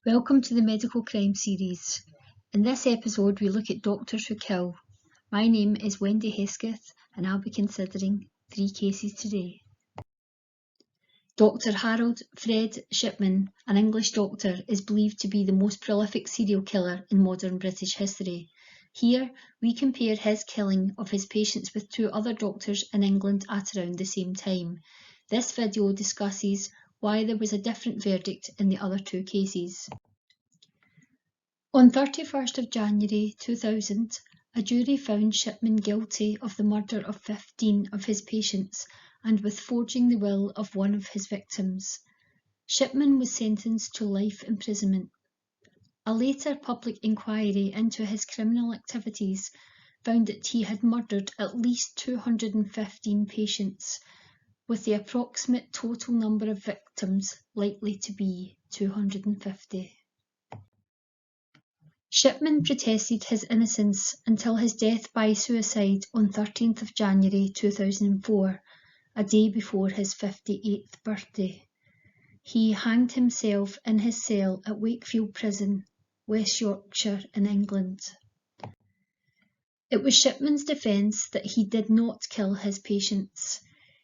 Welcome to the Medical Crime series. In this episode we look at doctors who kill. My name is Wendy Hesketh and I'll be considering 3 cases today. Dr Harold Fred Shipman, an English doctor, is believed to be the most prolific serial killer in modern British history. Here we compare his killing of his patients with 2 other doctors in England at around the same time. This video discusses why there was a different verdict in the other 2 cases. On 31st of January 2000, a jury found Shipman guilty of the murder of 15 of his patients and with forging the will of one of his victims. Shipman was sentenced to life imprisonment. A later public inquiry into his criminal activities found that he had murdered at least 215 patients, with the approximate total number of victims likely to be 250. Shipman protested his innocence until his death by suicide on 13th of January 2004, a day before his 58th birthday. He hanged himself in his cell at Wakefield Prison, West Yorkshire in England. It was Shipman's defence that he did not kill his patients.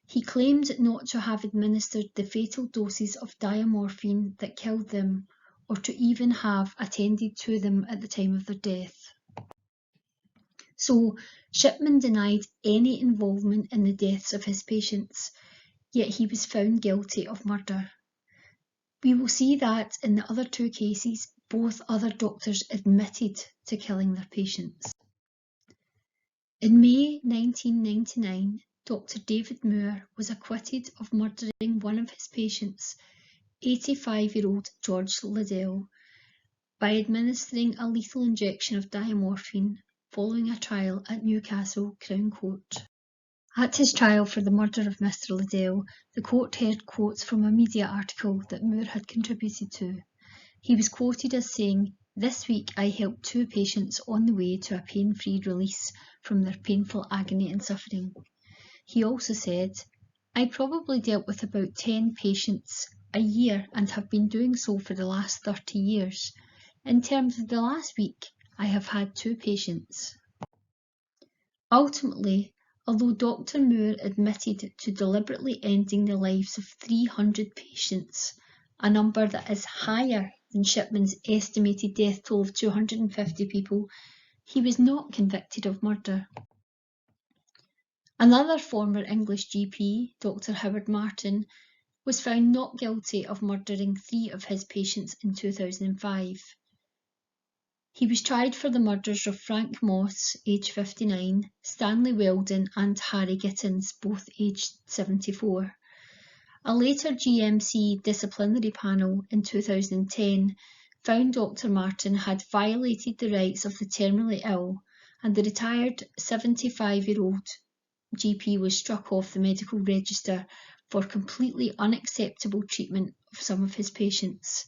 He claimed not to have administered the fatal doses of diamorphine that killed them, or to even have attended to them at the time of their death. So, Shipman denied any involvement in the deaths of his patients, yet he was found guilty of murder. We will see that in the other 2 cases, both other doctors admitted to killing their patients. In May 1999, Dr David Moore was acquitted of murdering one of his patients, 85-year-old George Liddell, by administering a lethal injection of diamorphine following a trial at Newcastle Crown Court. At his trial for the murder of Mr Liddell, the court heard quotes from a media article that Moore had contributed to. He was quoted as saying, "This week I helped 2 patients on the way to a pain-free release from their painful agony and suffering." He also said, "I probably dealt with about 10 patients a year and have been doing so for the last 30 years. In terms of the last week, I have had 2 patients." Ultimately, although Dr Moore admitted to deliberately ending the lives of 300 patients, a number that is higher than Shipman's estimated death toll of 250 people, he was not convicted of murder. Another former English GP, Dr Howard Martin, was found not guilty of murdering 3 of his patients in 2005. He was tried for the murders of Frank Moss, aged 59, Stanley Weldon and Harry Gittins, both aged 74. A later GMC disciplinary panel in 2010 found Dr Martin had violated the rights of the terminally ill, and the retired 75-year-old GP was struck off the medical register for completely unacceptable treatment of some of his patients.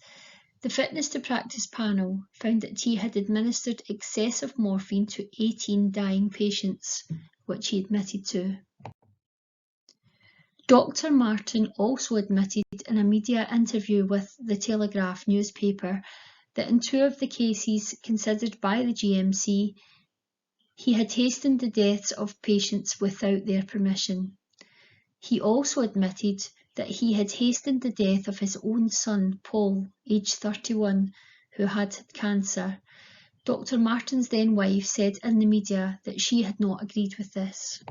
The Fitness to Practice panel found that he had administered excessive morphine to 18 dying patients, which he admitted to. Dr Martin also admitted in a media interview with the Telegraph newspaper that in 2 of the cases considered by the GMC, he had hastened the deaths of patients without their permission. He also admitted that he had hastened the death of his own son, Paul, aged 31, who had cancer. Dr Martin's then wife said in the media that she had not agreed with this.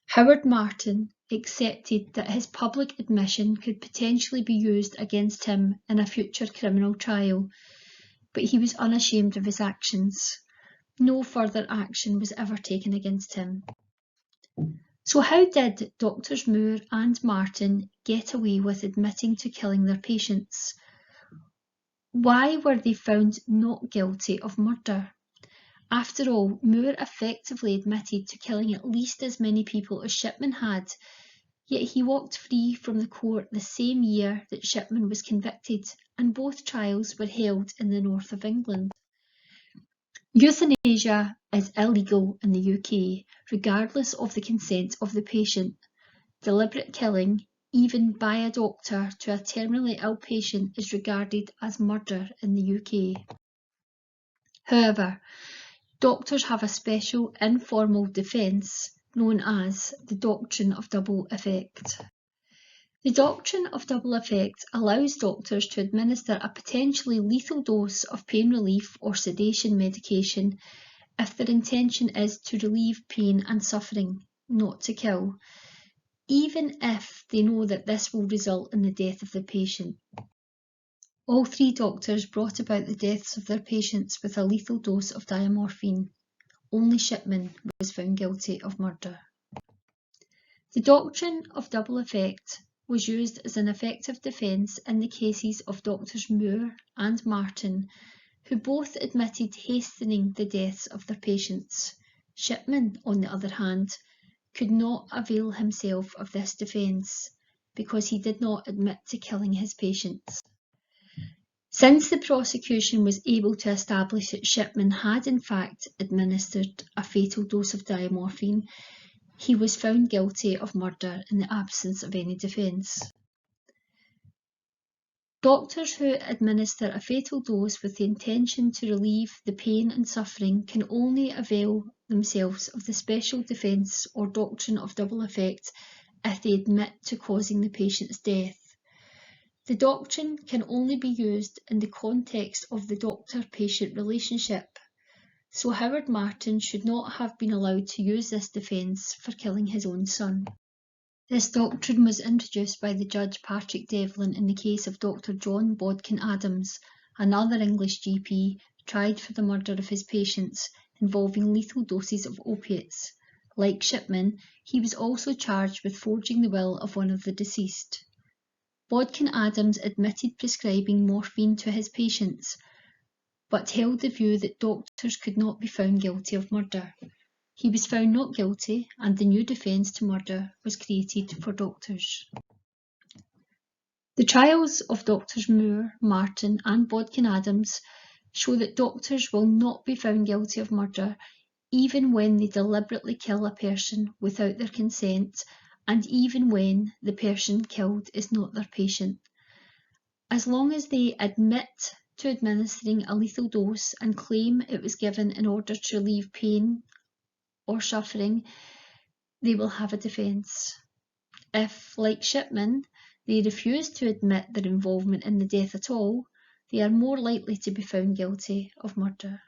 Howard Martin accepted that his public admission could potentially be used against him in a future criminal trial, but he was unashamed of his actions. No further action was ever taken against him. So how did Drs Moore and Martin get away with admitting to killing their patients? Why were they found not guilty of murder? After all, Moore effectively admitted to killing at least as many people as Shipman had, yet he walked free from the court the same year that Shipman was convicted, and both trials were held in the north of England. Euthanasia is illegal in the UK, regardless of the consent of the patient. Deliberate killing, even by a doctor, to a terminally ill patient is regarded as murder in the UK. However, doctors have a special informal defence known as the doctrine of double effect. The doctrine of double effect allows doctors to administer a potentially lethal dose of pain relief or sedation medication if their intention is to relieve pain and suffering, not to kill, even if they know that this will result in the death of the patient. All three doctors brought about the deaths of their patients with a lethal dose of diamorphine. Only Shipman was found guilty of murder. The doctrine of double effect was used as an effective defence in the cases of Drs Moore and Martin, who both admitted hastening the deaths of their patients. Shipman, on the other hand, could not avail himself of this defence because he did not admit to killing his patients. Since the prosecution was able to establish that Shipman had in fact administered a fatal dose of diamorphine, he was found guilty of murder in the absence of any defence. Doctors who administer a fatal dose with the intention to relieve the pain and suffering can only avail themselves of the special defence or doctrine of double effect if they admit to causing the patient's death. The doctrine can only be used in the context of the doctor-patient relationship, so Howard Martin should not have been allowed to use this defence for killing his own son. This doctrine was introduced by the judge Patrick Devlin in the case of Dr John Bodkin Adams, another English GP tried for the murder of his patients involving lethal doses of opiates. Like Shipman, he was also charged with forging the will of one of the deceased. Bodkin Adams admitted prescribing morphine to his patients, but held the view that doctors could not be found guilty of murder. He was found not guilty, and the new defence to murder was created for doctors. The trials of Drs Moore, Martin and Bodkin Adams show that doctors will not be found guilty of murder even when they deliberately kill a person without their consent, and even when the person killed is not their patient. As long as they admit to administering a lethal dose and claim it was given in order to relieve pain or suffering, they will have a defence. If, like Shipman, they refuse to admit their involvement in the death at all, they are more likely to be found guilty of murder.